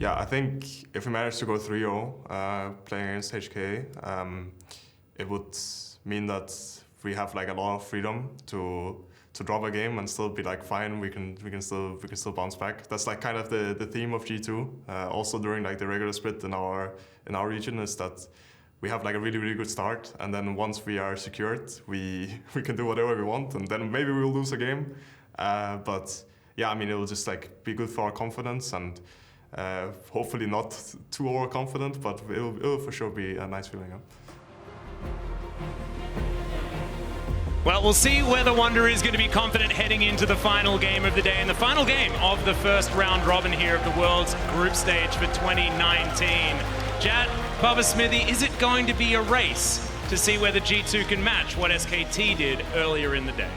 Yeah, I think if we manage to go 3-0 playing against HKA, it would mean that we have like a lot of freedom to drop a game and still be like fine. We can still bounce back. That's like kind of the theme of G2. Also during like the regular split in our region is that we have like a really good start, and then once we are secured, we can do whatever we want, and then maybe we'll lose a game. But yeah, I mean, it will just like be good for our confidence, and hopefully not too overconfident, but it'll for sure be a nice feeling. Well, we'll see whether Wunder is going to be confident heading into the final game of the day, and the final game of the first round robin here of the World's Group Stage for 2019. Jat, Bubba Smithy, is it going to be a race to see whether G2 can match what SKT did earlier in the day?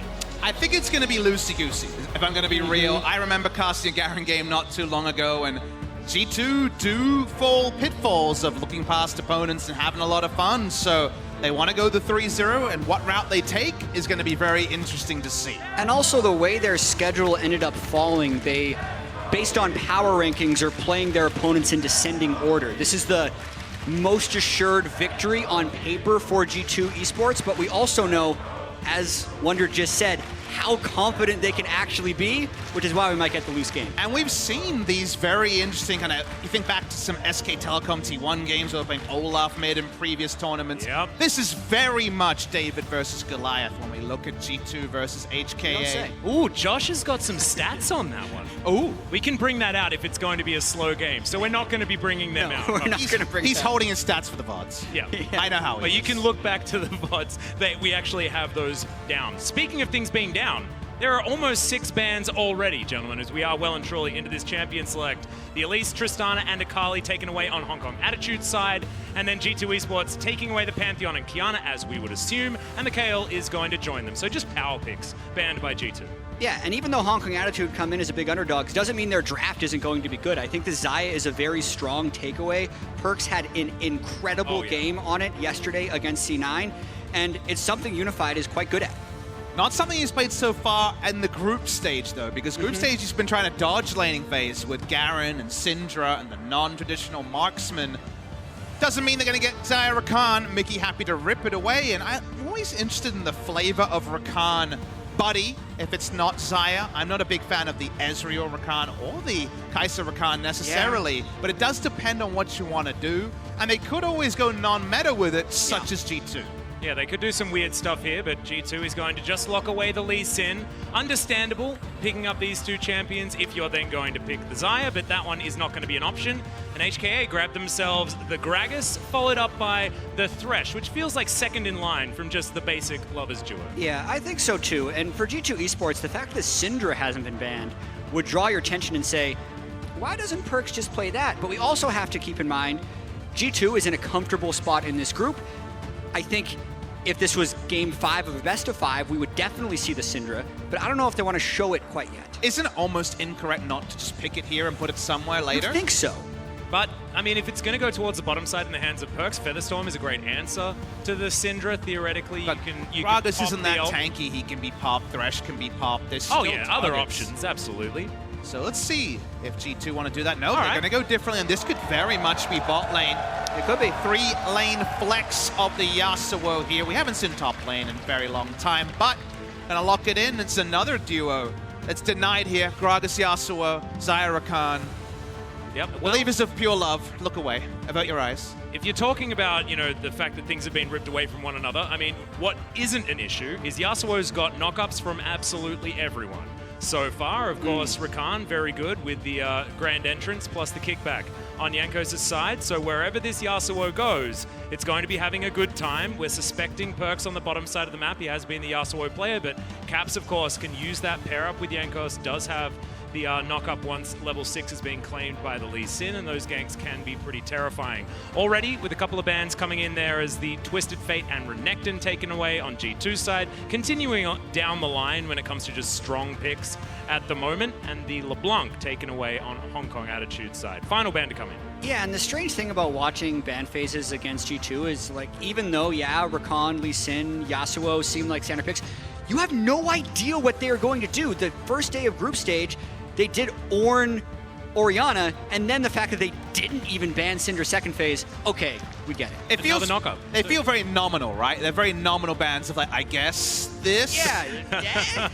I think it's going to be loosey-goosey, if I'm going to be real. I remember casting a Garen game not too long ago, and G2 do fall pitfalls of looking past opponents and having a lot of fun, so they want to go the 3-0, and what route they take is going to be very interesting to see. And also the way their schedule ended up falling, they, based on power rankings, are playing their opponents in descending order. This is the most assured victory on paper for G2 Esports, but we also know, as Wunder just said, how confident they can actually be, which is why we might get the loose game. And we've seen these very interesting kind of, you think back to some SK Telecom T1 games where they're playing Olaf mid in previous tournaments. Yep. This is very much David versus Goliath when we look at G2 versus HKA. Ooh, Josh has got some stats on that one. Ooh. We can bring that out if it's going to be a slow game, so we're not going to be bringing them out. We're not going to bring He's that. holding his stats for the VODs. Yeah. I know how he But you is. can look back to the VODs that we actually have those down. Speaking of things being down, there are almost 6 bans already, gentlemen, as we are well and truly into this champion select. The Elise, Tristana, and Akali taken away on Hong Kong Attitude side, and then G2 Esports taking away the Pantheon and Kiana, as we would assume, and the KL is going to join them. So just power picks banned by G2. Yeah, and even though Hong Kong Attitude come in as a big underdogs, doesn't mean their draft isn't going to be good. I think the Xayah is a very strong takeaway. Perkz had an incredible game on it yesterday against C9, and it's something Unified is quite good at. Not something he's played so far in the group stage, though, because group stage he's been trying to dodge laning phase with Garen and Syndra and the non-traditional marksman. Doesn't mean they're going to get Xayah Rakan. Mickey happy to rip it away, and I'm always interested in the flavor of Rakan buddy. If it's not Xayah, I'm not a big fan of the Ezreal Rakan or the Kai'Sa Rakan necessarily, but it does depend on what you want to do, and they could always go non-meta with it, such as G2. Yeah, they could do some weird stuff here, but G2 is going to just lock away the Lee Sin. Understandable, picking up these 2 champions if you're then going to pick the Xayah, but that one is not going to be an option. And HKA grabbed themselves the Gragas, followed up by the Thresh, which feels like second in line from just the basic Lovers duo. Yeah, I think so too. And for G2 Esports, the fact that Syndra hasn't been banned would draw your attention and say, why doesn't Perkz just play that? But we also have to keep in mind, G2 is in a comfortable spot in this group. I think if this was game 5 of a best of 5, we would definitely see the Syndra, but I don't know if they want to show it quite yet. Isn't it almost incorrect not to just pick it here and put it somewhere later? I think so. But, I mean, if it's going to go towards the bottom side in the hands of Perkz, Featherstorm is a great answer to the Syndra. Theoretically, but you Gragas can isn't that tanky. He can be popped. Thresh can be popped. There's still other targets. options, absolutely. So let's see if G2 want to do that. No, All they're right. going to go differently, and this could very much be bot lane. It could be. 3-lane flex of the Yasuo here. We haven't seen top lane in a very long time, but gonna lock it in. It's another duo that's denied here. Gragas, Yasuo, Xayah Rakan. Yep. Well, Believers of pure love, look away. About your eyes. if you're talking about, you know, the fact that things have been ripped away from one another, I mean, what isn't an issue is Yasuo's got knockups from absolutely everyone. So far, of course, Rakan, very good with the grand entrance plus the kickback on Jankos' side. So wherever this Yasuo goes, it's going to be having a good time. We're suspecting Perkz on the bottom side of the map. He has been the Yasuo player, but Caps, of course, can use that pair up with Jankos, does have the knock-up once level 6 is being claimed by the Lee Sin, and those ganks can be pretty terrifying. Already, with a couple of bans coming in there as the Twisted Fate and Renekton taken away on G2 side, continuing on down the line when it comes to just strong picks at the moment, and the LeBlanc taken away on Hong Kong Attitude side. Final ban to come in. Yeah, and the strange thing about watching ban phases against G2 is, like, even though, yeah, Rakan, Lee Sin, Yasuo seem like standard picks, you have no idea what they are going to do. The first day of group stage, they did Ornn Orianna, and then the fact that they didn't even ban Syndra second phase, okay, we get it. It feels, Another knockup. they feel very nominal, right? They're very nominal bans of like, I guess this? Yeah.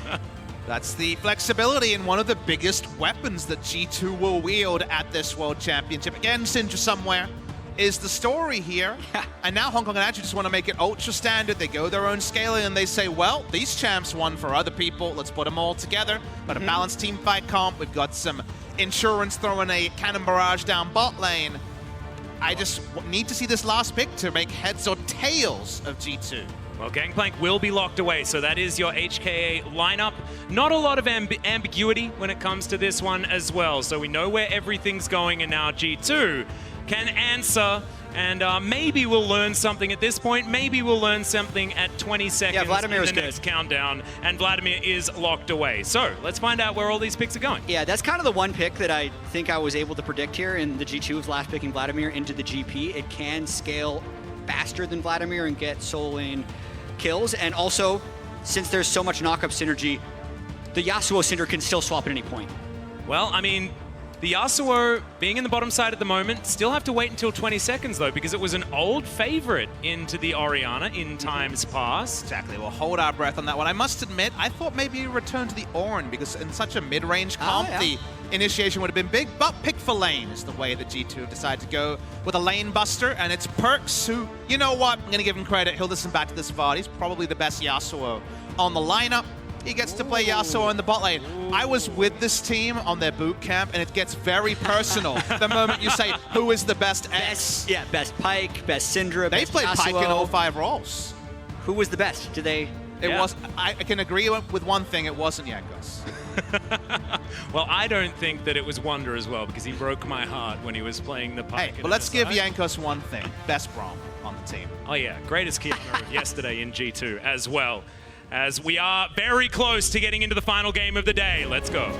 That's the flexibility and one of the biggest weapons that G2 will wield at this World Championship. Again, Syndra somewhere is the story here. And now Hong Kong and Adju just want to make it ultra standard. They go their own scaling and they say, well, these champs won for other people. Let's put them all together. Got a balanced team fight comp. We've got some insurance throwing a cannon barrage down bot lane. I just need to see this last pick to make heads or tails of G2. Well, Gangplank will be locked away, so that is your HKA lineup. Not a lot of ambiguity when it comes to this one as well, so we know where everything's going, and now G2 can answer, and maybe we'll learn something at this point. Maybe we'll learn something at 20 seconds Yeah, Vladimir in is the good. next countdown, and Vladimir is locked away. So let's find out where all these picks are going. Yeah, that's kind of the one pick that I think I was able to predict here in the G2 of last picking Vladimir into the GP. It can scale faster than Vladimir and get solo lane kills, and also, since there's so much knockup synergy, the Yasuo Syndra can still swap at any point. Well, I mean, the Yasuo being in the bottom side at the moment, still have to wait until 20 seconds though, because it was an old favorite into the Orianna in times past. Exactly, we'll hold our breath on that one. I must admit, I thought maybe you return to the Ornn, because in such a mid-range comp, the initiation would have been big, but pick for lane is the way that G2 decided to go with a lane buster, and it's Perkz who, you know what, I'm going to give him credit, he'll listen back to this VOD, he's probably the best Yasuo on the lineup. He gets to play Yasuo in the bot lane. I was with this team on their boot camp, and it gets very personal the moment you say, who is the best X? Best Pyke, best Syndra, They best played Yasuo. Pyke in all 5 roles. Who was the best? Did they? It Yeah. was. I can agree with one thing, it wasn't Jankos. Well, I don't think that it was Wunder as well, because he broke my heart when he was playing the Pyke. Hey, but let's give Jankos one thing. Best Braum on the team. Oh yeah, greatest kid of yesterday in G2 as well. As we are very close to getting into the final game of the day. Let's go.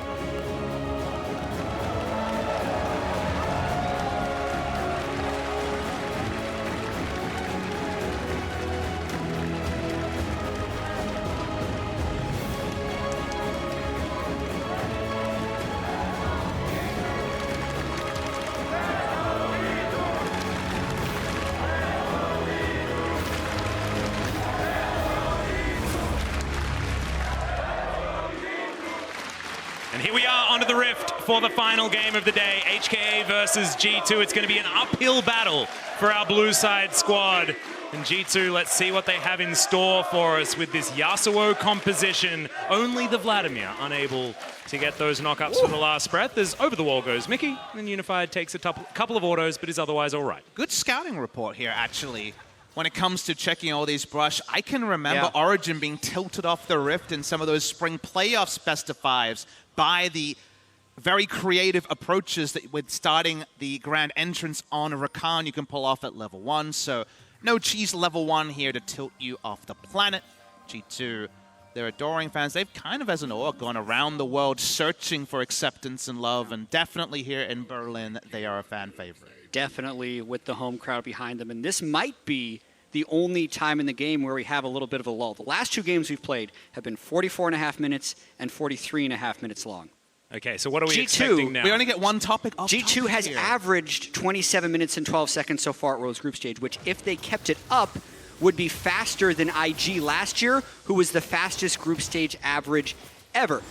And here we are onto the Rift for the final game of the day. HKA versus G2. It's going to be an uphill battle for our blue side squad. And G2, let's see what they have in store for us with this Yasuo composition. Only the Vladimir unable to get those knockups for the last breath. As over the wall goes Mikyx, and Unified takes a couple of autos, but is otherwise all right. Good scouting report here, actually. When it comes to checking all these brush, I can remember Origin being tilted off the Rift in some of those spring playoffs best of fives by the very creative approaches that with starting the grand entrance on Rakan you can pull off at level 1. So no cheese level 1 here to tilt you off the planet. G2, they're adoring fans. They've kind of, as an org, gone around the world searching for acceptance and love, and definitely here in Berlin, they are a fan favorite. Definitely with the home crowd behind them. And this might be the only time in the game where we have a little bit of a lull. The last 2 games we've played have been 44.5 minutes and 43.5 minutes long. Okay, so what are we G2, expecting now? We only get one topic off G2 topic has here. averaged 27 minutes and 12 seconds so far at World's Group Stage, which if they kept it up, would be faster than IG last year, who was the fastest group stage average ever.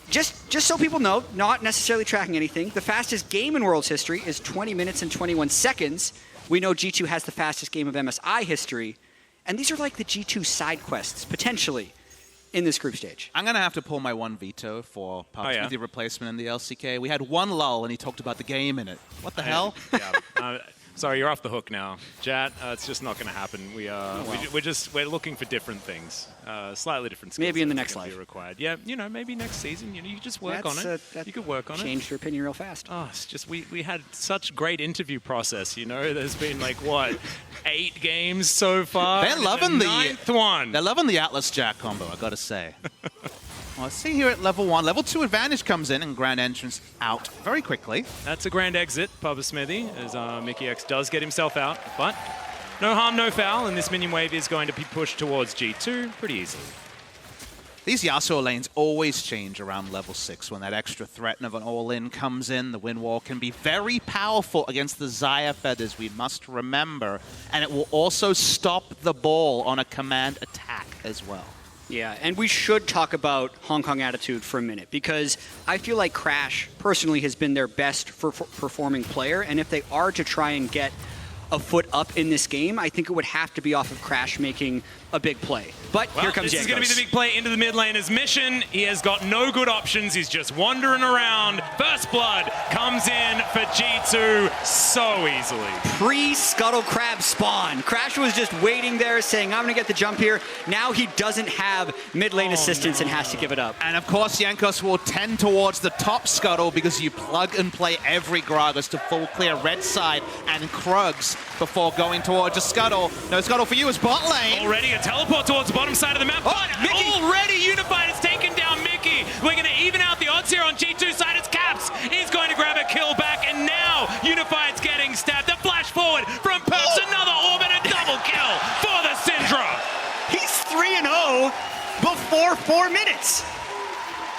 Just so people know, not necessarily tracking anything, the fastest game in World's history is 20 minutes and 21 seconds. We know G2 has the fastest game of MSI history, and these are like the G2 side quests, potentially, in this group stage. I'm going to have to pull my one veto for the replacement in the LCK. We had one lull, and he talked about the game in it. What the hell? Yeah. Sorry, you're off the hook now, Jat. It's just not going to happen. We're looking for different things, slightly different skills. Maybe in the next life. Required. Yeah, maybe next season. You can just work on it. You could work on it. Changed your opinion real fast. Oh, it's just we had such great interview process. There's been like what 8 games so far. They're loving the 9th one. They're loving the Atlas Jack combo, I got to say. Well, let's see here at level 1. Level 2 advantage comes in and grand entrance out very quickly. That's a grand exit, Papa Smithy, as Mikyx does get himself out, but no harm, no foul, and this minion wave is going to be pushed towards G2 pretty easily. These Yasuo lanes always change around level 6 when that extra threat of an all-in comes in. The wind wall can be very powerful against the Xayah feathers, we must remember. And it will also stop the ball on a command attack as well. Yeah, and we should talk about Hong Kong attitude for a minute, because I feel like Crash personally has been their best performing player, and if they are to try and get a foot up in this game, I think it would have to be off of Crash making a big play. But here comes Jankos. This is going to be the big play into the mid lane as Mission. He has got no good options. He's just wandering around. First blood comes in for G2 so easily. Pre-Scuttle Crab spawn. Crash was just waiting there saying, I'm going to get the jump here. Now he doesn't have mid lane assistance and has to give it up. And of course, Jankos will tend towards the top Scuttle because you plug and play every Gragas to full clear red side and Krugs before going towards a Scuttle. No Scuttle for you as bot lane. Already a teleport towards the bottom side of the map, but already Unified has taken down Mikyx. We're going to even out the odds here on G2 side. It's Caps. He's going to grab a kill back, and now Unified's getting stabbed. The flash forward from Perkz, another orb and a double kill for the Syndra. He's 3-0 before 4 minutes.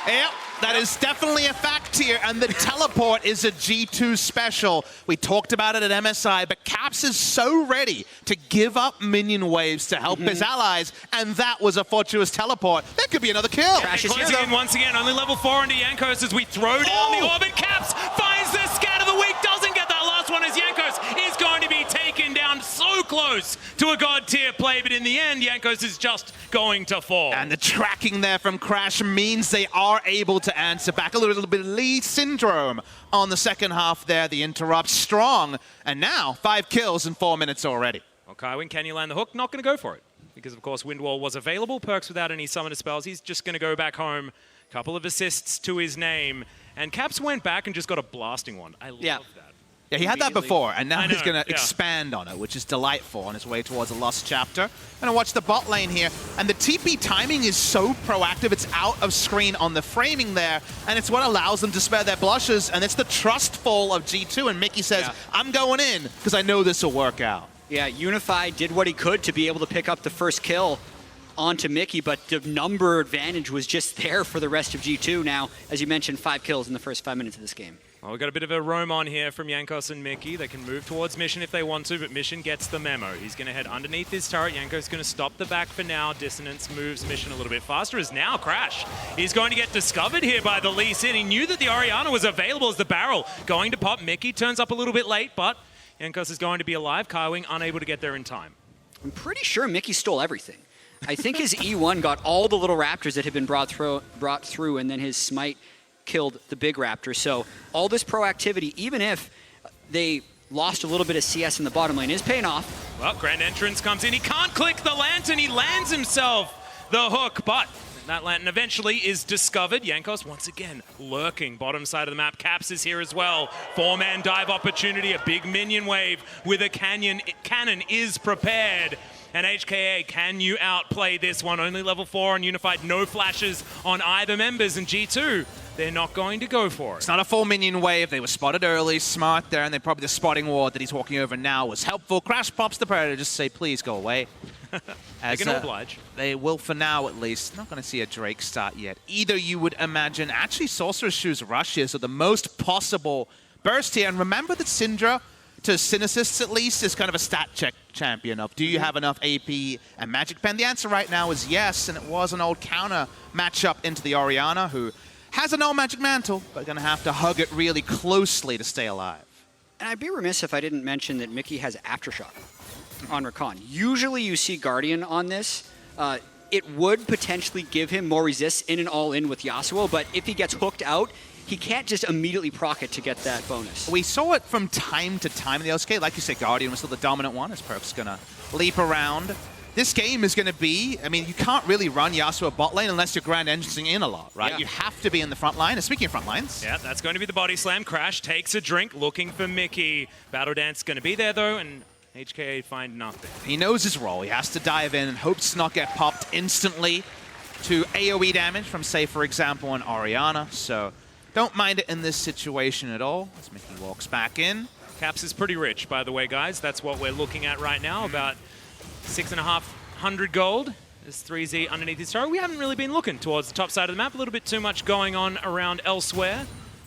Yep. That is definitely a fact here, and the teleport is a G2 special. We talked about it at MSI, but Caps is so ready to give up minion waves to help his allies, and that was a fortuitous teleport. That could be another kill. Closing in once again, only level 4 into Jankos as we throw down the orb, and Caps finds the scat of the week, doesn't get that last one as Jankos is going to be taken down so close to a god tier play, but in the end, Jankos is just going to fall. And the tracking there from Crash means they are able to answer back. A little bit of Lee syndrome on the second half there. The interrupt strong. And now 5 kills in 4 minutes already. Well, Kaiwing, can you land the hook? Not going to go for it. Because, of course, Windwall was available. Perkz without any summoner spells. He's just going to go back home. Couple of assists to his name. And Caps went back and just got a blasting one. I love that. Yeah, he had that before, and now he's going to expand on it, which is delightful on his way towards a lost chapter. Gonna watch the bot lane here, and the TP timing is so proactive. It's out of screen on the framing there, and it's what allows them to spare their blushes, and it's the trust fall of G2, and Mikyx says, I'm going in, because I know this will work out. Yeah, Unified did what he could to be able to pick up the first kill onto Mikyx, but the number advantage was just there for the rest of G2 now. As you mentioned, 5 kills in the first 5 minutes of this game. Well, we've got a bit of a roam on here from Jankos and Mikyx. They can move towards Mission if they want to, but Mission gets the memo. He's going to head underneath this turret. Jankos going to stop the back for now. Dissonance moves Mission a little bit faster as now Crash. He's going to get discovered here by the Lee Sin. He knew that the Orianna was available as the barrel going to pop. Mikyx turns up a little bit late, but Jankos is going to be alive. Kaiwing unable to get there in time. I'm pretty sure Mikyx stole everything. I think his E1 got all the little raptors that had been brought through, and then his smite killed the big raptor. So all this proactivity, even if they lost a little bit of CS in the bottom lane, is paying off. Well, Grand Entrance comes in. He can't click the lantern. He lands himself the hook, but that lantern eventually is discovered. Jankos once again lurking bottom side of the map. Caps is here as well. 4-man dive opportunity. A big minion wave with a cannon is prepared. And HKA, can you outplay this one? Only level 4 on Unified. No flashes on either members. And G2, they're not going to go for it. It's not a full minion wave. They were spotted early, smart there, and then probably the spotting ward that he's walking over now was helpful. Crash pops the Predator, just say, please go away. They can oblige. They will for now, at least. Not going to see a Drake start yet. Either, you would imagine. Actually, Sorcerer's Shoes rushes are the most possible burst here. And remember that Syndra, to Synercists at least, is kind of a stat check champion of, do you have enough AP and Magic Pen? The answer right now is yes, and it was an old counter matchup into the Orianna, who has an old Magic Mantle, but going to have to hug it really closely to stay alive. And I'd be remiss if I didn't mention that Mikyx has Aftershock on Rakan. Usually you see Guardian on this. It would potentially give him more resist in and all-in with Yasuo, but if he gets hooked out, he can't just immediately proc it to get that bonus. We saw it from time to time in the LCK. Like you said, Guardian was still the dominant one, as Perkz going to leap around. This game is going to be, I mean, you can't really run Yasuo bot lane unless you're Grand Entrancing in a lot, right? Yeah. You have to be in the front line. And speaking of front lines. Yeah, that's going to be the body slam. Crash takes a drink, looking for Mikyx. Battle Dance going to be there, though, and HKA find nothing. He knows his role. He has to dive in and hopes to not get popped instantly to AoE damage from, say, for example, an Orianna. So don't mind it in this situation at all as Mikyx walks back in. Caps is pretty rich, by the way, guys. That's what we're looking at right now, about 6,500 gold. There's 3Z underneath his turret. We haven't really been looking towards the top side of the map. A little bit too much going on around elsewhere.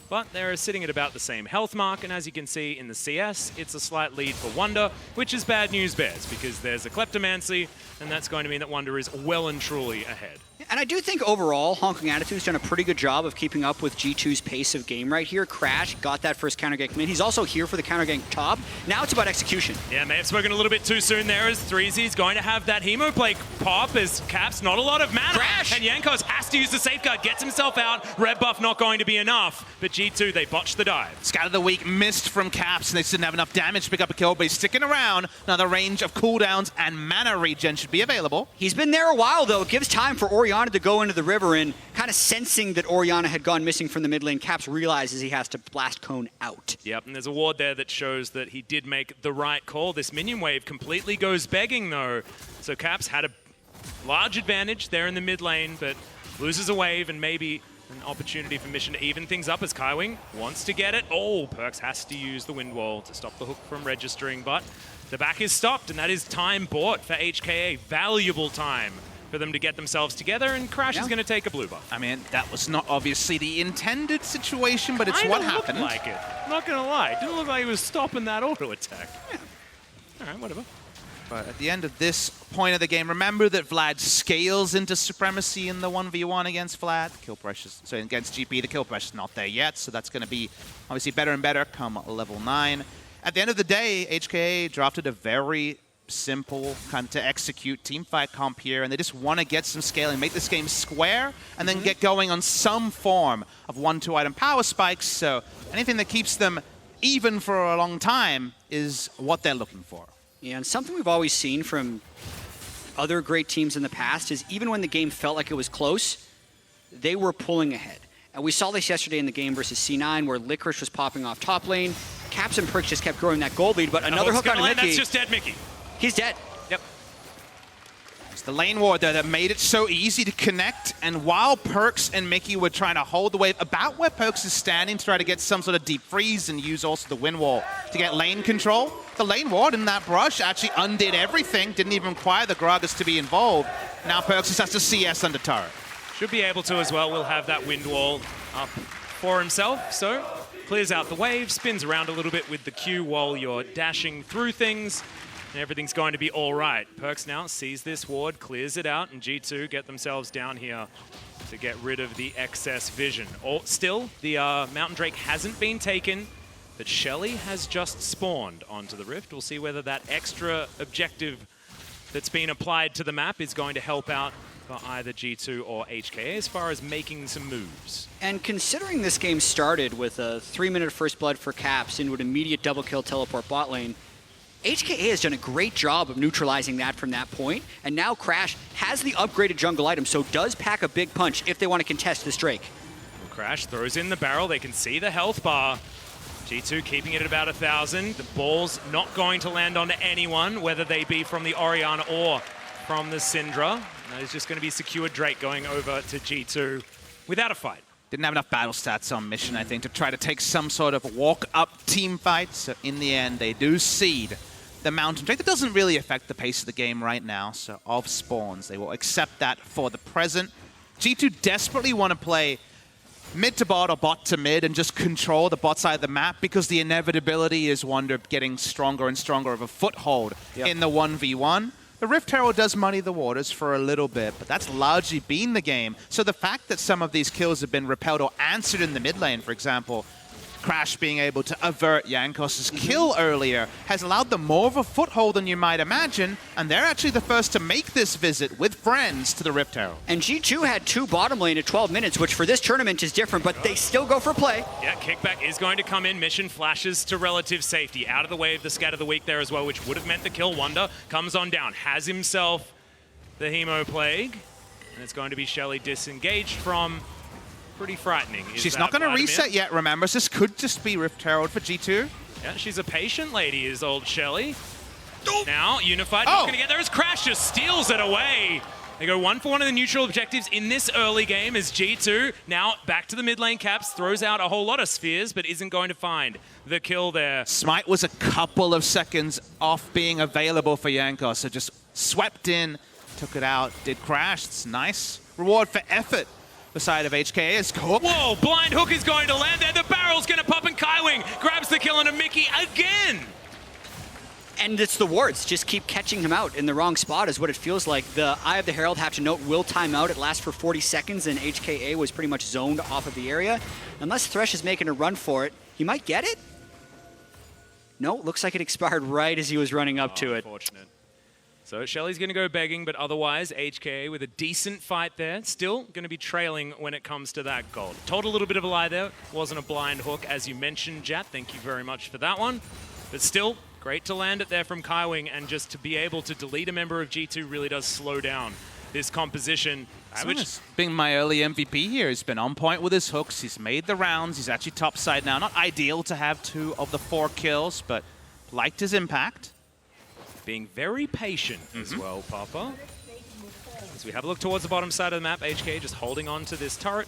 But they're sitting at about the same health mark, and as you can see in the CS, it's a slight lead for Wunder, which is bad news bears, because there's a Kleptomancy, and that's going to mean that Wunder is well and truly ahead. And I do think overall, Honking Attitude's done a pretty good job of keeping up with G2's pace of game right here. Crash got that first counter gank mid. He's also here for the counter gank top. Now it's about execution. Yeah, may have spoken a little bit too soon there as 3Z's going to have that Hemo Plague pop as Caps not a lot of mana. Crash! And Jankos has to use the safeguard, gets himself out. Red buff not going to be enough, but G2, they botched the dive. Scout of the Week missed from Caps, and they didn't have enough damage to pick up a kill, but he's sticking around. Now the range of cooldowns and mana regen should be available. He's been there a while, though. It gives time for Orianna to go into the river, and kind of sensing that Orianna had gone missing from the mid lane, Caps realizes he has to blast cone out. Yep, and there's a ward there that shows that he did make the right call. This minion wave completely goes begging, though. So Caps had a large advantage there in the mid lane, but loses a wave and maybe an opportunity for Mission to even things up as Kaiwing wants to get it. Oh, Perkz has to use the wind wall to stop the hook from registering, but the back is stopped, and that is time bought for HKA. Valuable time for them to get themselves together, and Crash is going to take a blue buff. I mean, that was not obviously the intended situation, but it's what happened. Looked like it. I'm not going to lie. It didn't look like he was stopping that auto attack. Yeah. All right, whatever. But at the end of this point of the game, remember that Vlad scales into supremacy in the 1v1 against Vlad. Kill pressure's, so against GP, the kill pressure's not there yet, so that's going to be obviously better and better come level 9. At the end of the day, HKA drafted a very simple kind of to execute teamfight comp here, and they just want to get some scaling, make this game square, and then get going on some form of 1-2 item power spikes. So anything that keeps them even for a long time is what they're looking for. Yeah, and something we've always seen from other great teams in the past is even when the game felt like it was close, they were pulling ahead. And we saw this yesterday in the game versus C9, where Licorice was popping off top lane. Caps and Perkz just kept growing that gold lead, but another hook on Mikyx. That's just dead Mickey. He's dead. Yep. It's the lane ward there that made it so easy to connect, and while Perkz and Mickey were trying to hold the wave about where Perkz is standing to try to get some sort of deep freeze and use also the wind wall to get lane control, the lane ward in that brush actually undid everything, didn't even require the Gragas to be involved. Now Perkz just has to CS under turret. Should be able to as well. We'll have that wind wall up for himself, so clears out the wave, spins around a little bit with the Q while you're dashing through things, and everything's going to be all right. Perkz now sees this ward, clears it out, and G2 get themselves down here to get rid of the excess vision. Still, the Mountain Drake hasn't been taken, but Shelly has just spawned onto the Rift. We'll see whether that extra objective that's been applied to the map is going to help out for either G2 or HKA as far as making some moves. And considering this game started with a 3-minute first blood for Caps into an immediate double kill teleport bot lane, HKA has done a great job of neutralizing that from that point, and now Crash has the upgraded jungle item, so does pack a big punch if they want to contest this Drake. Well, Crash throws in the barrel, they can see the health bar. G2 keeping it at about 1,000. The ball's not going to land on anyone, whether they be from the Orianna or from the Syndra. That is just going to be secured Drake going over to G2 without a fight. Didn't have enough battle stats on Mission, I think, to try to take some sort of walk-up team fight. So in the end, they do cede the Mountain Drake. That doesn't really affect the pace of the game right now, so of spawns. They will accept that for the present. G2 desperately want to play mid to bot or bot to mid and just control the bot side of the map, because the inevitability is Wunder getting stronger and stronger of a foothold in the 1v1. The Rift Herald does muddy the waters for a little bit, but that's largely been the game. So the fact that some of these kills have been repelled or answered in the mid lane, for example, Crash being able to avert Jankos' kill earlier, has allowed them more of a foothold than you might imagine, and they're actually the first to make this visit with friends to the Rift Herald. And G2 had 2 bottom lane at 12 minutes, which for this tournament is different, but they still go for play. Yeah, kickback is going to come in. Mission flashes to relative safety. Out of the way of the Scat of the Week there as well, which would have meant the kill. Wunder comes on down, has himself the Hemo Plague, and it's going to be Shelly disengaged from. Pretty frightening. She's not going to reset yet, remember. This could just be Rift Herald for G2. Yeah, she's a patient lady, is old Shelly. Now, Unified not going to get there as Crash just steals it away. They go 1 for 1 of the neutral objectives in this early game as G2 now back to the mid lane. Caps throws out a whole lot of spheres, but isn't going to find the kill there. Smite was a couple of seconds off being available for Jankos, so just swept in took it out, did crash. It's nice reward for effort. The side of HKA is hook. Whoa, blind hook is going to land there. The barrel's going to pop, and Kaiwing grabs the kill on a Mikyx again. And it's the wards, just keep catching him out in the wrong spot is what it feels like. The Eye of the Herald, have to note, will time out. It lasts for 40 seconds, and HKA was pretty much zoned off of the area. Unless Thresh is making a run for it, he might get it? No, looks like it expired right as he was running up to it. Unfortunate. So Shelly's going to go begging, but otherwise HKA with a decent fight there. Still going to be trailing when it comes to that gold. Told a little bit of a lie there. Wasn't a blind hook, as you mentioned, Jat. Thank you very much for that one. But still, great to land it there from Kaiwing, and just to be able to delete a member of G2 really does slow down this composition. Being my early MVP here, he's been on point with his hooks. He's made the rounds. He's actually top side now. Not ideal to have 2 of the 4 kills, but liked his impact. Being very patient as well, Papa. As we have a look towards the bottom side of the map, HK just holding on to this turret.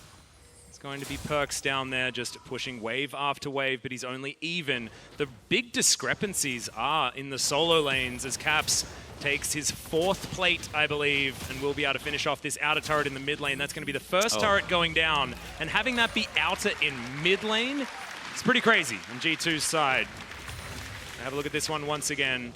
It's going to be Perkz down there just pushing wave after wave, but he's only even. The big discrepancies are in the solo lanes as Caps takes his 4th plate, I believe, and will be able to finish off this outer turret in the mid lane. That's going to be the first turret going down, and having that be outer in mid lane, it's pretty crazy on G2's side. Have a look at this one once again.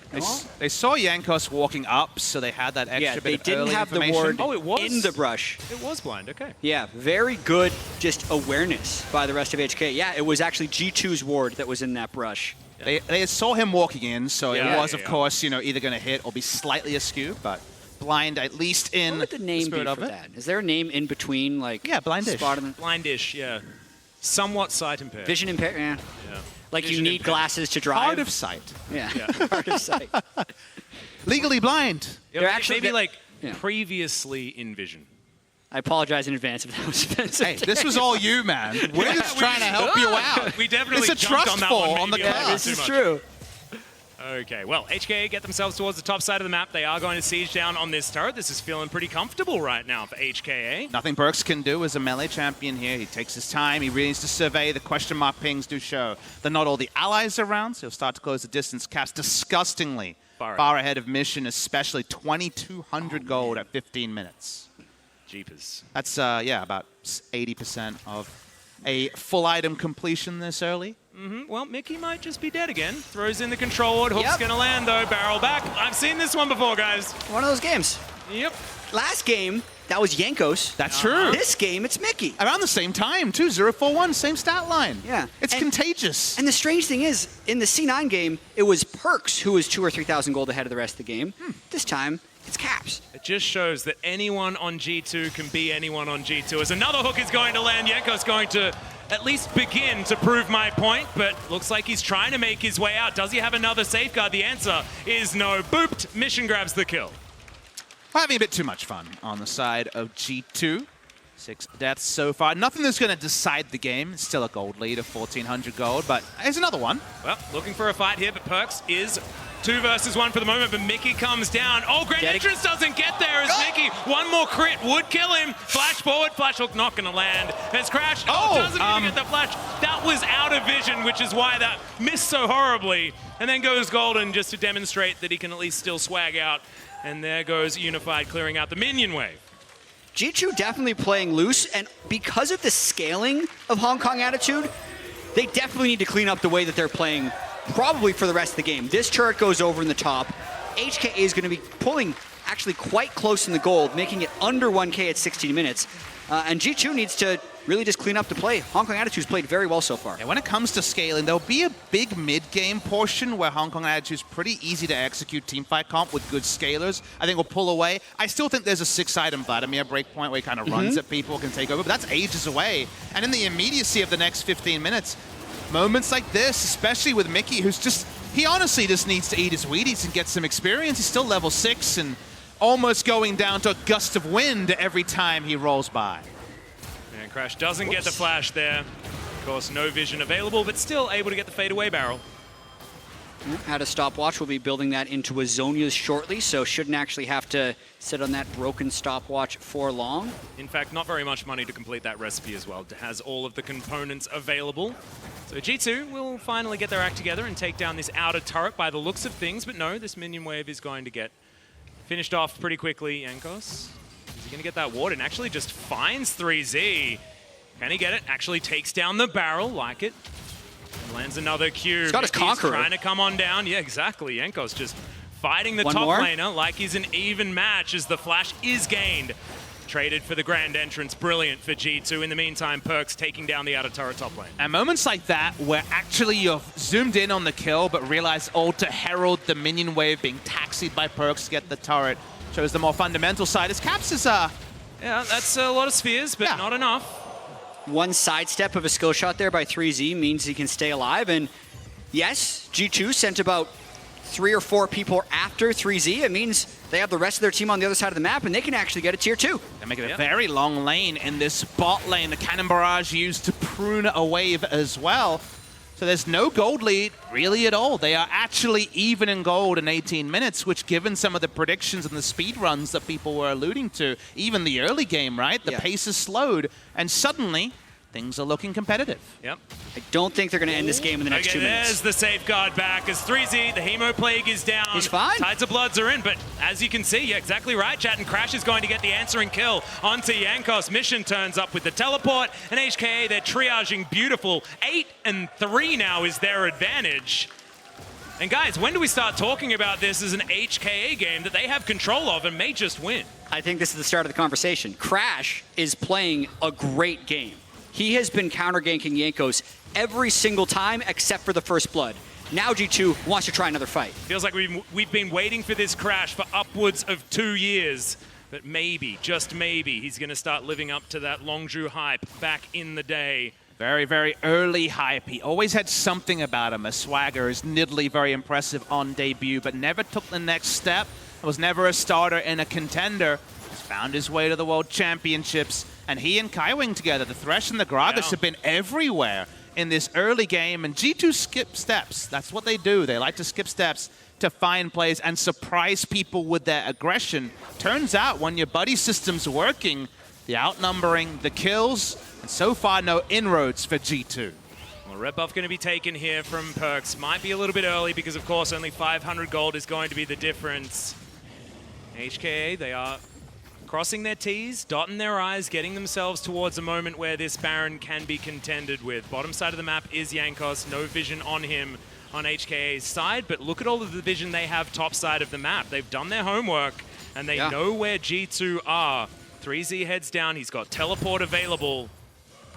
They saw Jankos walking up, so they had that extra bit of they didn't have the ward in the brush. It was blind, okay. Yeah, very good just awareness by the rest of HK. Yeah, it was actually G2's ward that was in that brush. Yeah. They saw him walking in, so it was, of course, you know, either going to hit or be slightly askew, but blind at least in what would the name be for that? Is there a name in between, like... Yeah, blindish. Blindish, yeah. Somewhat sight impaired. Vision impaired, yeah. Like Vision you need glasses to drive. Hard of sight. Yeah, hard of sight. Legally blind. They're actually maybe like previously in vision. I apologize in advance if that was offensive. Hey, this was all you, man. We're just trying to help you out. We definitely it's a jumped on that fall one on the class. This is true. Okay, well, HKA get themselves towards the top side of the map. They are going to siege down on this turret. This is feeling pretty comfortable right now for HKA. Nothing Perkz can do as a melee champion here. He takes his time. He really needs to survey. The question mark pings do show that not all the allies are around, so he'll start to close the distance. Caps disgustingly far ahead of Mission, especially 2,200 gold at 15 minutes. Jeepers. That's, yeah, about 80% of a full item completion this early. Well, Mickey might just be dead again. Throws in the control ward. Hook's going to land, though. Barrel back. I've seen this one before, guys. One of those games. Yep. Last game, that was Jankos. That's true. This game, it's Mickey. Around the same time, too. 0-4-1, same stat line. Yeah. It's contagious. And the strange thing is, in the C9 game, it was Perkz who was 2,000 or 3,000 gold ahead of the rest of the game. This time, it's Caps. It just shows that anyone on G2 can be anyone on G2. As another hook is going to land, Jankos going to at least begin to prove my point, but looks like he's trying to make his way out. Does he have another safeguard? The answer is no. Booped. Mission grabs the kill. We're having a bit too much fun on the side of G2. 6 deaths so far. Nothing that's going to decide the game. It's still a gold lead of 1,400 gold, but here's another one. Well, looking for a fight here, but Perkz is 2 versus 1 for the moment, but Mickey comes down. Oh, Great Entrance doesn't get there as Mickey. One more crit would kill him. Flash forward, flash hook not going to land. Has crashed. Oh, doesn't even get the flash. That was out of vision, which is why that missed so horribly. And then goes Golden just to demonstrate that he can at least still swag out. And there goes Unified clearing out the minion wave. G2 definitely playing loose, and because of the scaling of Hong Kong Attitude, they definitely need to clean up the way that they're playing probably for the rest of the game. This turret goes over in the top. HKA is going to be pulling actually quite close in the gold, making it under 1K at 16 minutes. And G2 needs to really just clean up the play. Hong Kong Attitude's played very well so far. Yeah, when it comes to scaling, there'll be a big mid-game portion where Hong Kong Attitude's pretty easy to execute teamfight comp with good scalers. I think we'll pull away. I still think there's a 6-item Vladimir breakpoint where he kind of runs at people, can take over, but that's ages away. And in the immediacy of the next 15 minutes, moments like this, especially with Mickey, who's just, he honestly just needs to eat his Wheaties and get some experience. He's still level 6 and almost going down to a gust of wind every time he rolls by. And Crash doesn't get the flash there. Of course, no vision available, but still able to get the fadeaway barrel. Had a stopwatch. We'll be building that into a Zonia's shortly, so shouldn't actually have to sit on that broken stopwatch for long. In fact, not very much money to complete that recipe as well. It has all of the components available. So G2 will finally get their act together and take down this outer turret by the looks of things, but no, this minion wave is going to get finished off pretty quickly, Jankos. Is he going to get that ward? And actually just finds 3Z. Can he get it? Actually takes down the barrel, like it. And lands another Q. He's got his Conqueror. Trying to come on down. Yeah, exactly. Jankos just fighting the One top more? laner like he's an even match as the flash is gained. Traded for the grand entrance. Brilliant for G2. In the meantime, Perkz taking down the outer turret top lane. And moments like that where actually you've zoomed in on the kill but realize to herald the minion wave being taxied by Perkz to get the turret shows the more fundamental side. As Caps is Yeah, that's a lot of spheres, but Yeah. not enough. One sidestep of a skill shot there by 3Z means he can stay alive. And yes, G2 sent about 3 or 4 people after 3Z. It means they have the rest of their team on the other side of the map, and they can actually get a tier 2. They're making a very long lane in this bot lane. The Cannon Barrage used to prune a wave as well. So there's no gold lead really at all. They are actually even in gold in 18 minutes, which given some of the predictions and the speed runs that people were alluding to, even the early game, right? The pace is slowed, and suddenly things are looking competitive. Yep. I don't think they're going to end this game in the next 2 minutes. There's the safeguard back as 3Z, the Hemo Plague is down. He's fine. Tides of Bloods are in, but as you can see, yeah, exactly right, chat, and Crash is going to get the answering kill onto Jankos. Mission turns up with the teleport, and HKA, they're triaging beautiful. 8 and 3 now is their advantage. And guys, when do we start talking about this as an HKA game that they have control of and may just win? I think this is the start of the conversation. Crash is playing a great game. He has been counter-ganking Jankos every single time except for the first blood. Now G2 wants to try another fight. Feels like we've been waiting for this Crash for upwards of 2 years. But maybe, just maybe, he's going to start living up to that Longzhu hype back in the day. Very, very early hype. He always had something about him. A swagger, his Nidalee, very impressive on debut, but never took the next step. Was never a starter in a contender. He's found his way to the World Championships. And he and Kaiwing together, the Thresh and the Gragas have been everywhere in this early game. And G2 skip steps. That's what they do. They like to skip steps to find plays and surprise people with their aggression. Turns out when your buddy system's working, the outnumbering, the kills, and so far no inroads for G2. Well, red buff going to be taken here from Perkz. Might be a little bit early because, of course, only 500 gold is going to be the difference. HKA, they are crossing their T's, dotting their I's, getting themselves towards a moment where this Baron can be contended with. Bottom side of the map is Jankos. No vision on him on HKA's side, but look at all of the vision they have top side of the map. They've done their homework, and they know where G2 are. 3Z heads down. He's got teleport available.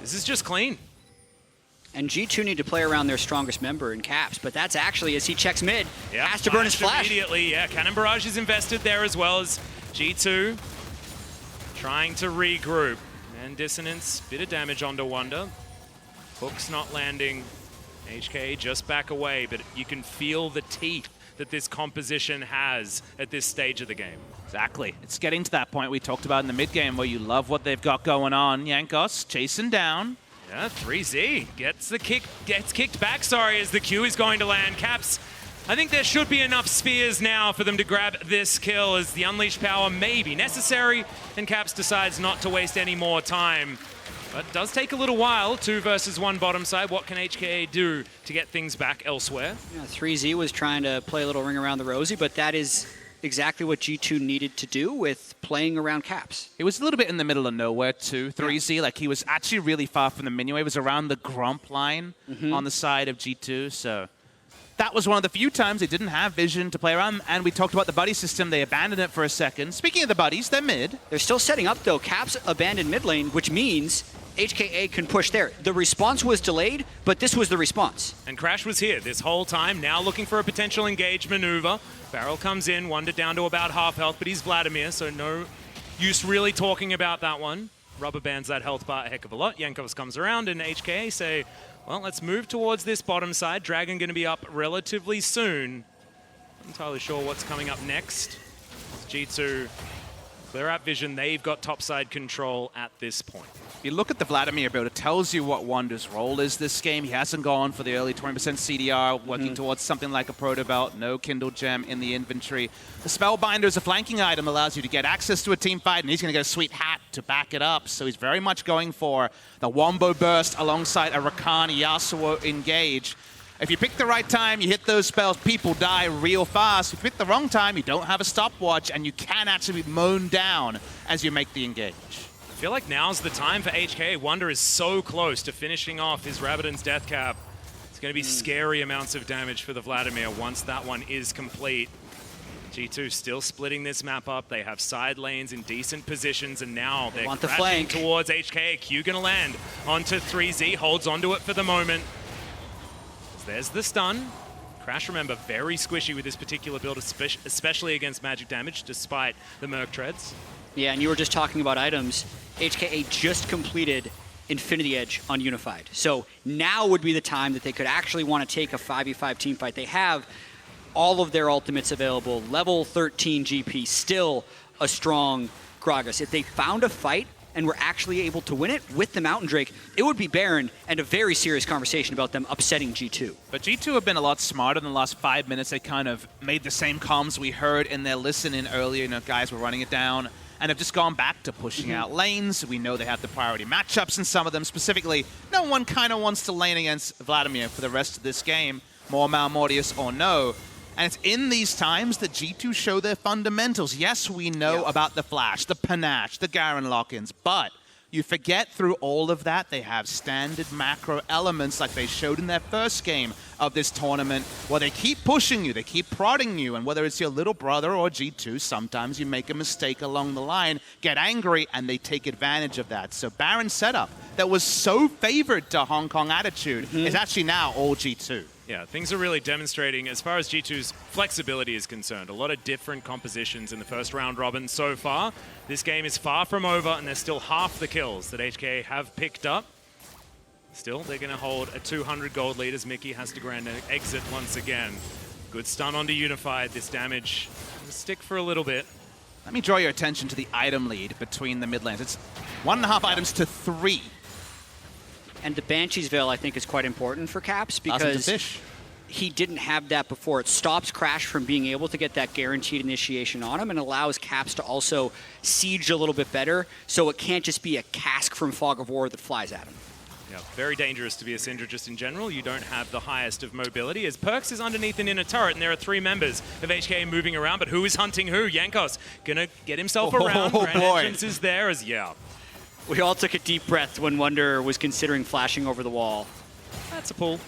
This is just clean. And G2 need to play around their strongest member in Caps, but that's actually, as he checks mid, has to burn his flash. Immediately, yeah. Cannon Barrage is invested there as well as G2 trying to regroup. And Dissonance, bit of damage onto Wunder. Hook's not landing. HK just back away, but you can feel the teeth that this composition has at this stage of the game. Exactly. It's getting to that point we talked about in the mid-game where you love what they've got going on. Jankos chasing down. Yeah, 3Z gets kicked back, as the Q is going to land. Caps, I think there should be enough spheres now for them to grab this kill as the unleashed power may be necessary, and Caps decides not to waste any more time. But it does take a little while, 2 versus 1 bottom side. What can HKA do to get things back elsewhere? Yeah, 3Z was trying to play a little ring around the rosy, but that is exactly what G2 needed to do with playing around Caps. He was a little bit in the middle of nowhere too, 3Z. Like he was actually really far from the minion. He was around the Grump line on the side of G2, so that was one of the few times they didn't have vision to play around. And we talked about the buddy system. They abandoned it for a second. Speaking of the buddies, they're mid. They're still setting up though. Caps abandoned mid lane, which means HKA can push there. The response was delayed, but this was the response. And Crash was here this whole time, now looking for a potential engage maneuver. Barrel comes in, Wunder down to about half health, but he's Vladimir, so no use really talking about that one. Rubber bands that health bar a heck of a lot. Jankos comes around and HKA say, well, let's move towards this bottom side. Dragon going to be up relatively soon. Not entirely sure what's coming up next. G2 clear out vision. They've got topside control at this point. If you look at the Vladimir build, it tells you what Wunder's role is this game. He hasn't gone for the early 20% CDR, working towards something like a Proto Belt, no Kindle Gem in the inventory. The Spellbinder is a flanking item, allows you to get access to a team fight, and he's going to get a sweet hat to back it up. So he's very much going for the Wombo Burst alongside a Rakan Yasuo engage. If you pick the right time, you hit those spells, people die real fast. If you pick the wrong time, you don't have a stopwatch, and you can actually be mown down as you make the engage. I feel like now's the time for HKA. Wunder is so close to finishing off his Rabadon's death cap. It's going to be scary amounts of damage for the Vladimir once that one is complete. G2 still splitting this map up. They have side lanes in decent positions, and now they're crashing towards HKA. Q going to land onto 3Z, holds onto it for the moment. There's the stun. Crash, remember, very squishy with this particular build, especially against magic damage, despite the Merc treads. Yeah, and you were just talking about items. HKA just completed Infinity Edge on Unified. So now would be the time that they could actually want to take a 5v5 team fight. They have all of their ultimates available. Level 13 GP, still a strong Gragas. If they found a fight and were actually able to win it with the Mountain Drake, it would be Baron and a very serious conversation about them upsetting G2. But G2 have been a lot smarter in the last 5 minutes. They kind of made the same comms we heard in their listen-in earlier. You know, guys were running it down and have just gone back to pushing out lanes. We know they have the priority matchups in some of them. Specifically, no one kind of wants to lane against Vladimir for the rest of this game, more Malmortius or no. And it's in these times that G2 show their fundamentals. Yes, we know about the flash, the panache, the Garen lock-ins, but you forget through all of that, they have standard macro elements like they showed in their first game of this tournament, where they keep pushing you, they keep prodding you, and whether it's your little brother or G2, sometimes you make a mistake along the line, get angry, and they take advantage of that. So Baron's setup that was so favored to Hong Kong Attitude is actually now all G2. Yeah, things are really demonstrating, as far as G2's flexibility is concerned, a lot of different compositions in the first round robin so far. This game is far from over, and there's still half the kills that HKA have picked up. Still, they're going to hold a 200 gold lead as Mikyx has to grand exit once again. Good stun onto Unified. This damage will stick for a little bit. Let me draw your attention to the item lead between the mid lanes. It's 1.5 items to 3. And the Banshee's Veil, I think, is quite important for Caps because he didn't have that before. It stops Crash from being able to get that guaranteed initiation on him and allows Caps to also siege a little bit better, so it can't just be a cask from Fog of War that flies at him. Yeah, very dangerous to be a Syndra just in general. You don't have the highest of mobility, as Perkz is underneath an inner turret, and there are 3 members of HKA moving around, but who is hunting who? Jankos gonna get himself around. Grand entrance is there as, We all took a deep breath when Wunder was considering flashing over the wall. That's a pull.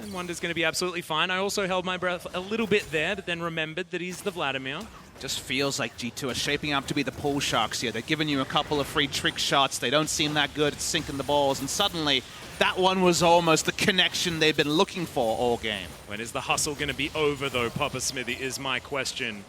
And Wunder's going to be absolutely fine. I also held my breath a little bit there, but then remembered that he's the Vladimir. Just feels like G2 are shaping up to be the pool sharks here. They're giving you a couple of free trick shots. They don't seem that good at sinking the balls. And suddenly, that one was almost the connection they've been looking for all game. When is the hustle going to be over, though, Papa Smithy, is my question.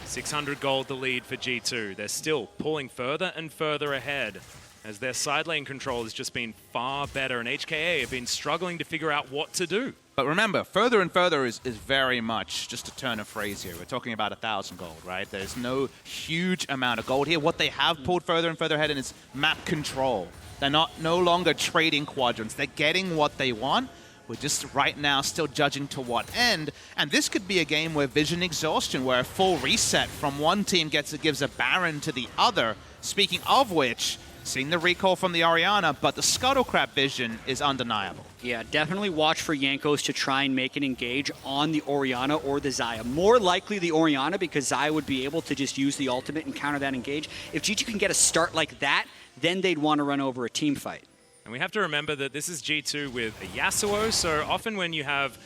600 gold the lead for G2. They're still pulling further and further ahead, as their side lane control has just been far better, and HKA have been struggling to figure out what to do. But remember, further and further is very much just a turn of phrase here. We're talking about 1,000 gold, right? There's no huge amount of gold here. What they have pulled further and further ahead in is map control. They're no longer trading quadrants. They're getting what they want. We're just right now still judging to what end. And this could be a game where vision exhaustion, where a full reset from one team gives a Baron to the other. Speaking of which, seeing the recall from the Orianna, but the Scuttlecrab vision is undeniable. Yeah, definitely watch for Jankos to try and make an engage on the Orianna or the Xayah. More likely the Orianna, because Xayah would be able to just use the ultimate and counter that engage. If G2 can get a start like that, then they'd want to run over a team fight. And we have to remember that this is G2 with a Yasuo, so often when you have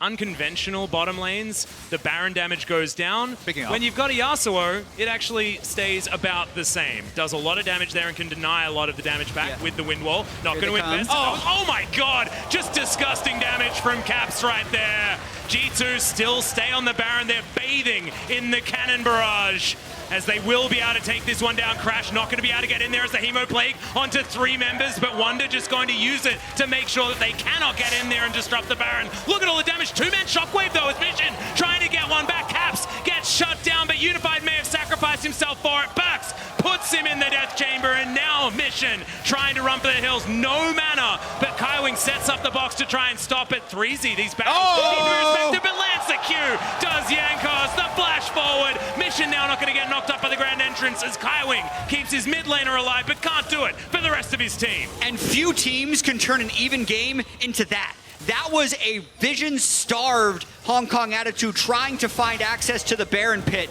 unconventional bottom lanes, the Baron damage goes down. When you've got a Yasuo, it actually stays about the same. Does a lot of damage there and can deny a lot of the damage back with the wind wall. Not going to invest. Oh my god! Just disgusting damage from Caps right there. G2 still stay on the Baron. They're bathing in the cannon barrage, as they will be able to take this one down. Crash not going to be able to get in there as the Hemo Plague onto 3 members, but Wunder just going to use it to make sure that they cannot get in there and disrupt the Baron. Look at all the damage. 2-man Shockwave though as Mission trying to get one back. Caps gets shut down, but Unified may have sacrificed himself for it. Perkz puts him in the death chamber, and now Mission trying to run for the hills. No mana, but Kaiwing sets up the box to try and stop it. 3Z, these battles need to be respected, but lands the Q. Does Jankos, the flash forward. Mission now not going to get knocked up by the grand entrance as Kaiwing keeps his mid laner alive, but can't do it for the rest of his team. And few teams can turn an even game into that. That was a vision-starved Hong Kong Attitude trying to find access to the Baron pit,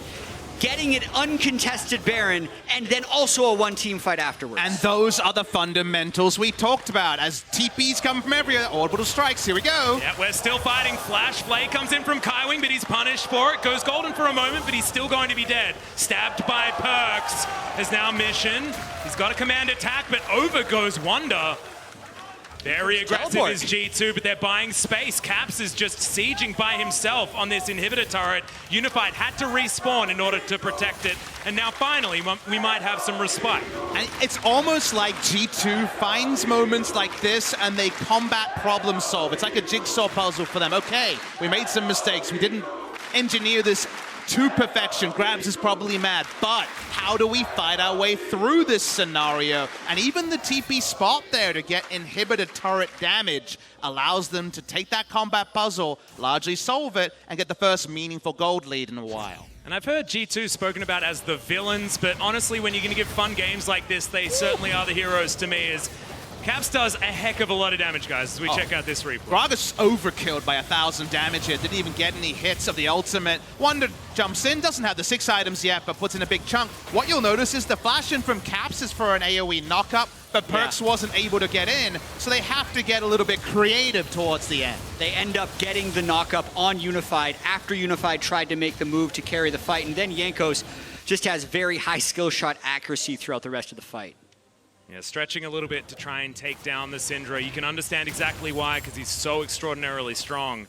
getting an uncontested Baron, and then also a one-team fight afterwards. And those are the fundamentals we talked about. As TPs come from everywhere, orbital strikes, here we go. Yeah, we're still fighting. Flash Flay comes in from Kaiwing, but he's punished for it. Goes golden for a moment, but he's still going to be dead. Stabbed by Perkz. Is now Mission. He's got a command attack, but over goes Wunder. Very aggressive Teleport. is G2, but they're buying space. Caps is just sieging by himself on this inhibitor turret. Unified had to respawn in order to protect it. And now finally, we might have some respite. And it's almost like G2 finds moments like this and they combat problem solve. It's like a jigsaw puzzle for them. Okay, we made some mistakes. We didn't engineer this to perfection. Grabs is probably mad, but how do we fight our way through this scenario? And even the TP spot there to get inhibitor turret damage allows them to take that combat puzzle, largely solve it, and get the first meaningful gold lead in a while. And I've heard G2 spoken about as the villains, but honestly, when you're going to give fun games like this, they certainly are the heroes to me. As Caps does a heck of a lot of damage, guys, as we check out this replay. Gragas overkilled by 1,000 damage here. Didn't even get any hits of the ultimate. Wunder jumps in, doesn't have the 6 items yet, but puts in a big chunk. What you'll notice is the flash in from Caps is for an AoE knockup, but Perkz wasn't able to get in, so they have to get a little bit creative towards the end. They end up getting the knockup on Unified after Unified tried to make the move to carry the fight, and then Jankos just has very high skill shot accuracy throughout the rest of the fight. Yeah, stretching a little bit to try and take down the Syndra. You can understand exactly why, because he's so extraordinarily strong,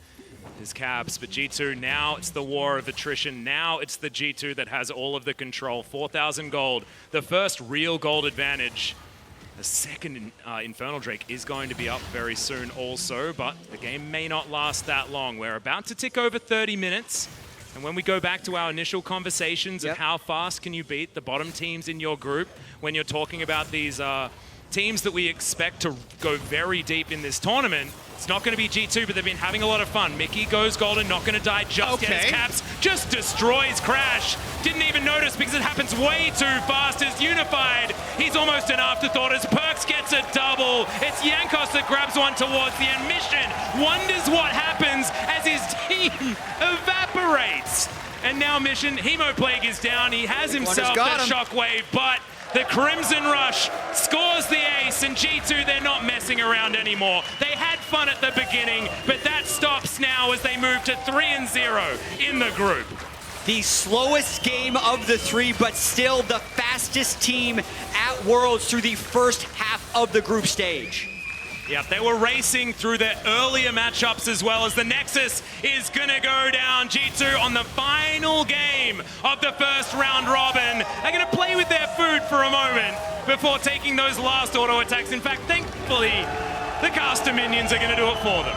his Caps. But G2, now it's the war of attrition. Now it's the G2 that has all of the control. 4,000 gold, the first real gold advantage. The second Infernal Drake is going to be up very soon also, but the game may not last that long. We're about to tick over 30 minutes. And when we go back to our initial conversations of how fast can you beat the bottom teams in your group, when you're talking about these teams that we expect to go very deep in this tournament, it's not going to be G2, but they've been having a lot of fun. Mikyx goes golden, not going to die just yet. His Caps just destroys Crash. Didn't even notice because it happens way too fast as Unified. He's almost an afterthought as Perkz gets a double. It's Jankos that grabs one towards the end. Mission wonders what happens as his team evaporates. And now Mission, Hemoplague is down. He has himself that shockwave, but the Crimson Rush scores the ace, and G2, they're not messing around anymore. They had fun at the beginning, but that stops now as they move to 3-0 in the group. The slowest game of the three, but still the fastest team at Worlds through the first half of the group stage. Yep, they were racing through their earlier matchups as well as the Nexus is gonna go down. G2 on the final game of the first round robin. They're gonna play with their food for a moment before taking those last auto attacks. In fact, thankfully, the caster minions are gonna do it for them.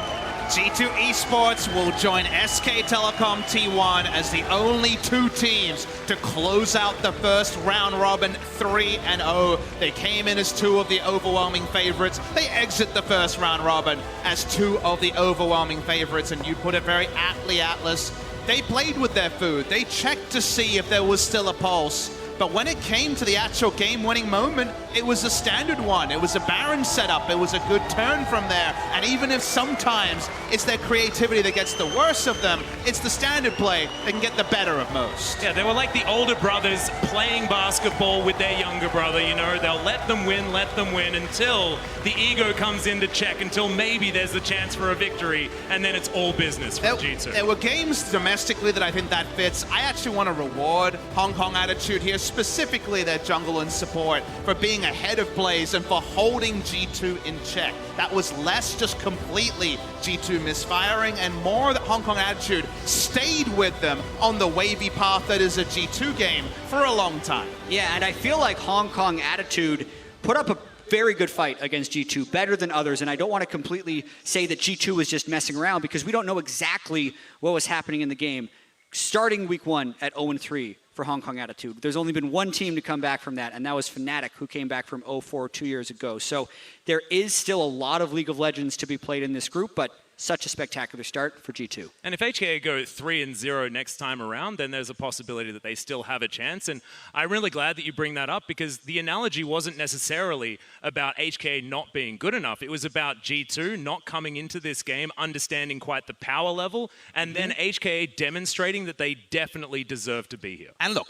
G2 Esports will join SK Telecom T1 as the only two teams to close out the first round robin 3-0. They came in as two of the overwhelming favorites. They exit the first round robin as two of the overwhelming favorites, and you put it very aptly, Atlas. They played with their food. They checked to see if there was still a pulse. But when it came to the actual game-winning moment, it was a standard one. It was a Baron setup. It was a good turn from there. And even if sometimes it's their creativity that gets the worst of them, it's the standard play that can get the better of most. Yeah, they were like the older brothers playing basketball with their younger brother, you know. They'll let them win until the ego comes into check, until maybe there's the chance for a victory, and then it's all business for G2. There were games domestically that I think that fits. I actually want to reward Hong Kong Attitude here, specifically their jungle and support, for being ahead of plays and for holding G2 in check. That was less just completely G2 misfiring and more that Hong Kong Attitude stayed with them on the wavy path that is a G2 game for a long time. Yeah, and I feel like Hong Kong Attitude put up a very good fight against G2, better than others, and I don't want to completely say that G2 was just messing around because we don't know exactly what was happening in the game. Starting week one at 0-3 for Hong Kong Attitude. There's only been one team to come back from that, and that was Fnatic, who came back from 0-4 2 years ago. So there is still a lot of League of Legends to be played in this group, but such a spectacular start for G2. And if HKA go 3-0 next time around, then there's a possibility that they still have a chance. And I'm really glad that you bring that up, because the analogy wasn't necessarily about HKA not being good enough. It was about G2 not coming into this game, understanding quite the power level, and then HKA demonstrating that they definitely deserve to be here. And look,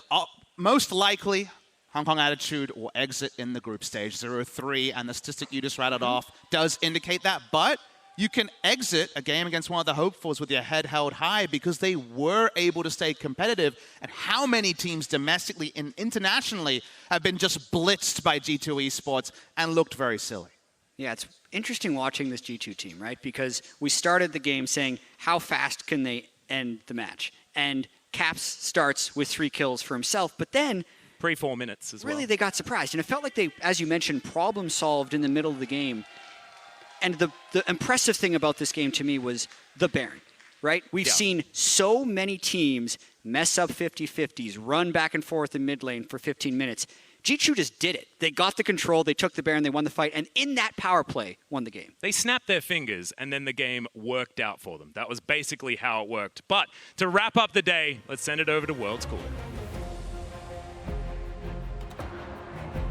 most likely, Hong Kong Attitude will exit in the group stage 0-3, and the statistic you just rattled off does indicate that. But you can exit a game against one of the hopefuls with your head held high because they were able to stay competitive. And how many teams domestically and internationally have been just blitzed by G2 Esports and looked very silly? Yeah, it's interesting watching this G2 team, right? Because we started the game saying, how fast can they end the match? And Caps starts with 3 kills for himself, but then Pre-4 minutes as well. Really, they got surprised. And it felt like they, as you mentioned, problem solved in the middle of the game. And the impressive thing about this game to me was the Baron, right? We've seen so many teams mess up 50-50s, run back and forth in mid lane for 15 minutes. G2 just did it. They got the control, they took the Baron, they won the fight, and in that power play, won the game. They snapped their fingers, and then the game worked out for them. That was basically how it worked. But to wrap up the day, let's send it over to World Score.